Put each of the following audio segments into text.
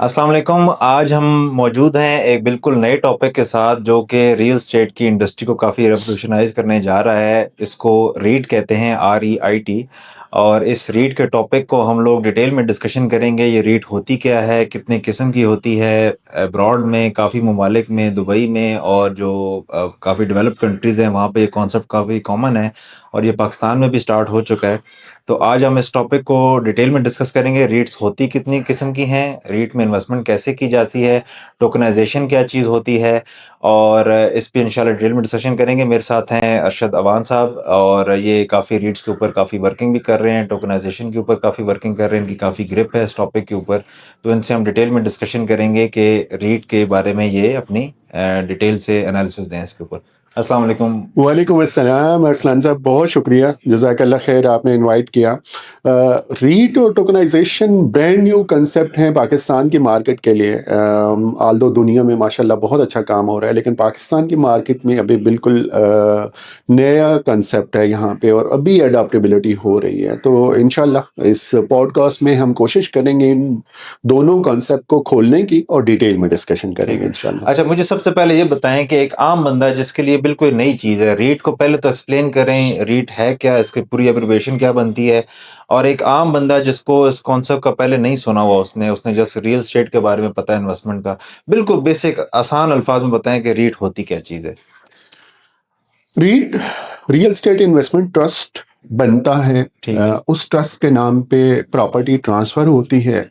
अस्सलाम वालेकुम। आज हम मौजूद हैं एक बिल्कुल नए टॉपिक के साथ जो कि रियल एस्टेट की इंडस्ट्री को काफ़ी रेवोल्यूशनाइज़ करने जा रहा है। इसको रीट कहते हैं, REIT। और इस रीट के टॉपिक को हम लोग डिटेल में डिस्कशन करेंगे। ये रीट होती क्या है, कितने किस्म की होती है, अब्रॉड में काफ़ी ममालिक में, दुबई में और जो काफ़ी डेवलप्ड कंट्रीज़ हैं वहाँ पे ये कॉन्सेप्ट काफ़ी कॉमन है और ये पाकिस्तान में भी स्टार्ट हो चुका है। तो आज हम इस टॉपिक को डिटेल में डिस्कस करेंगे। रीट्स होती कितनी किस्म की हैं, रीट में इन्वेस्टमेंट कैसे की जाती है, टोकनाइजेशन क्या चीज़ होती है, और इस पे इंशाल्लाह डिटेल में डिस्कशन करेंगे। मेरे साथ हैं अरशद अवान साहब और ये काफ़ी रीट्स के ऊपर काफ़ी वर्किंग भी कर रहे हैं, टोकनाइजेशन के ऊपर काफ़ी वर्किंग कर रहे हैं, इनकी काफ़ी ग्रिप है इस टॉपिक के ऊपर। तो इनसे हम डिटेल में डिस्कशन करेंगे कि रीट के बारे में ये अपनी डिटेल से एनालिसिस दें इसके ऊपर। अस्सलाम वालेकुम। वालेकुम अस्सलाम अरसलान साहब, बहुत शुक्रिया, जज़ाकल्लाह खैर, आपने इनवाइट किया। रीट और टोकनाइजेशन ब्रांड न्यू कंसेप्ट हैं पाकिस्तान की मार्केट के लिए। आल्दो दुनिया में माशाल्लाह बहुत अच्छा काम हो रहा है, लेकिन पाकिस्तान की मार्केट में अभी बिल्कुल नया कंसेप्ट है यहाँ पे और अभी अडॉप्टेबिलिटी हो रही है। तो इंशाल्लाह इस पॉडकास्ट में हम कोशिश करेंगे इन दोनों कंसेप्ट को खोलने की और डिटेल में डिस्कशन करेंगे इंशाल्लाह। अच्छा, मुझे सबसे पहले ये बताएं कि एक आम बंदा जिसके लिए बिल्कुल नई चीज़ है, रीट को पहले तो एक्सप्लेन करें, रीट है क्या, इसकी पूरी एब्रिविएशन क्या बनती है। और एक आम बंदा जिसको इस कॉन्सेप्ट का पहले नहीं सुना हुआ, उसने जस्ट रियल एस्टेट के बारे में पता है, इन्वेस्टमेंट का, बिल्कुल बेसिक आसान अल्फाज में बताएं कि रीट होती क्या चीज़ है। REIT real estate investment trust बनता है। उस ट्रस्ट के नाम पे प्रॉपर्टी ट्रांसफर होती है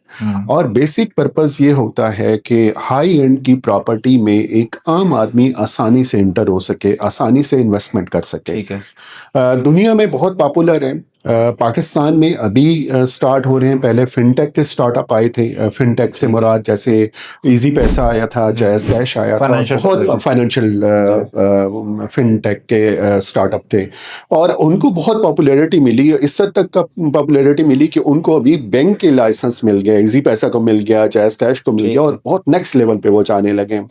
और बेसिक पर्पस ये होता है कि हाई एंड की प्रॉपर्टी में एक आम आदमी आसानी से इंटर हो सके, आसानी से इन्वेस्टमेंट कर सके। ठीक है। दुनिया में बहुत पॉपुलर है। पाकिस्तान में अभी स्टार्ट हो रहे हैं। पहले फिनटेक के स्टार्टअप आए थे। फिनटेक से मुराद जैसे इजी पैसा आया था, जायज़ कैश आया था, बहुत फाइनेंशियल फिनटेक के स्टार्टअप थे और उनको बहुत पॉपुलैरिटी मिली। इस हद तक का पॉपुलैरिटी मिली कि उनको अभी बैंक के लाइसेंस मिल गया, इजी पैसा को मिल गया, जायज़ कैश को मिल गया और बहुत नेक्स्ट लेवल पे वो जाने लगे।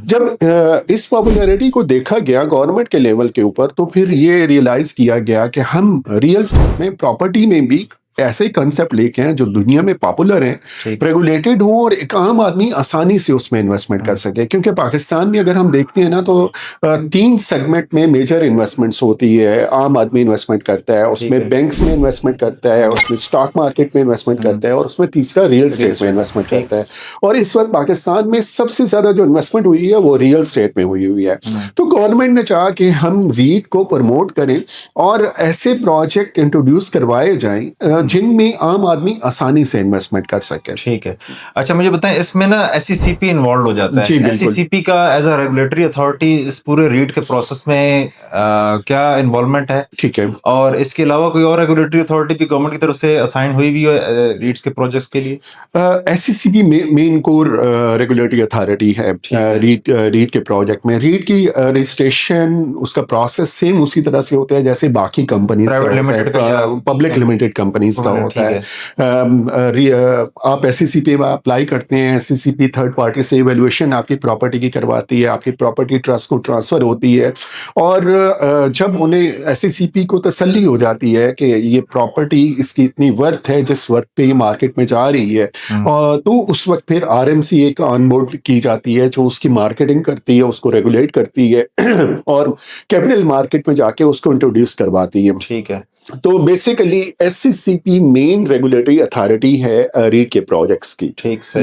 जब इस पॉपुलैरिटी को देखा गया गवर्नमेंट के लेवल के ऊपर, तो फिर ये रियलाइज किया गया कि हम रियल एस्टेट में, प्रॉपर्टी में भी ऐसे कंसेप्ट लेके हैं जो दुनिया में पॉपुलर हैं, रेगुलेटेड हो और एक आम आदमी आसानी से उसमें इन्वेस्टमेंट कर सके। क्योंकि पाकिस्तान में अगर हम देखते हैं ना, तो 3 सेगमेंट में मेजर इन्वेस्टमेंट्स होती है। आम आदमी इन्वेस्टमेंट करता है उसमें, बैंक्स में इन्वेस्टमेंट करता है उसमें, स्टॉक मार्केट में इन्वेस्टमेंट करता है और उसमें तीसरा रियल एस्टेट में इन्वेस्टमेंट करता है। और इस वक्त पाकिस्तान में सबसे ज्यादा जो इन्वेस्टमेंट हुई है वो रियल एस्टेट में हुई है। तो गवर्नमेंट ने चाहा कि हम रीट को प्रमोट करें और ऐसे प्रोजेक्ट इंट्रोड्यूस करवाए जाएं जिनमें आम आदमी आसानी से इन्वेस्टमेंट कर सके। ठीक है। अच्छा, मुझे बताएं, इसमें ना SECP इन्वॉल्व हो जाता है। SECP का एज अ रेगुलेटरी अथॉरिटी इस पूरे रीट के प्रोसेस में क्या इन्वॉल्वमेंट है? ठीक है। और इसके अलावा कोई और रेगुलेटरी अथॉरिटी भी गवर्नमेंट की तरफ से असाइन हुई भी है रीट्स के प्रोजेक्ट्स के लिए? SECP main core regulatory authority है रीट के प्रोजेक्ट में। रीट की रजिस्ट्रेशन, उसका प्रोसेस सेम उसी तरह से होता है जैसे बाकी कंपनीज का होता है, पब्लिक लिमिटेड कंपनीज का होता है। आप SECP में अप्लाई करते हैं, SECP थर्ड पार्टी से इवैल्यूएशन आपकी प्रॉपर्टी की करवाती है, आपकी प्रॉपर्टी ट्रस्ट को ट्रांसफर होती है और जब उन्हें SECP को तसल्ली हो जाती है कि ये प्रॉपर्टी इसकी इतनी वर्थ है जिस वर्थ पे ये मार्केट में जा रही है, तो उस वक्त फिर RMCA का ऑनबोर्ड की जाती है जो उसकी मार्केटिंग करती है, उसको रेगुलेट करती है और कैपिटल मार्केट में जाके उसको इंट्रोड्यूस करवाती है। ठीक है। तो basically SECP main regulatory authority है रीट के प्रोजेक्ट्स की। ठीक से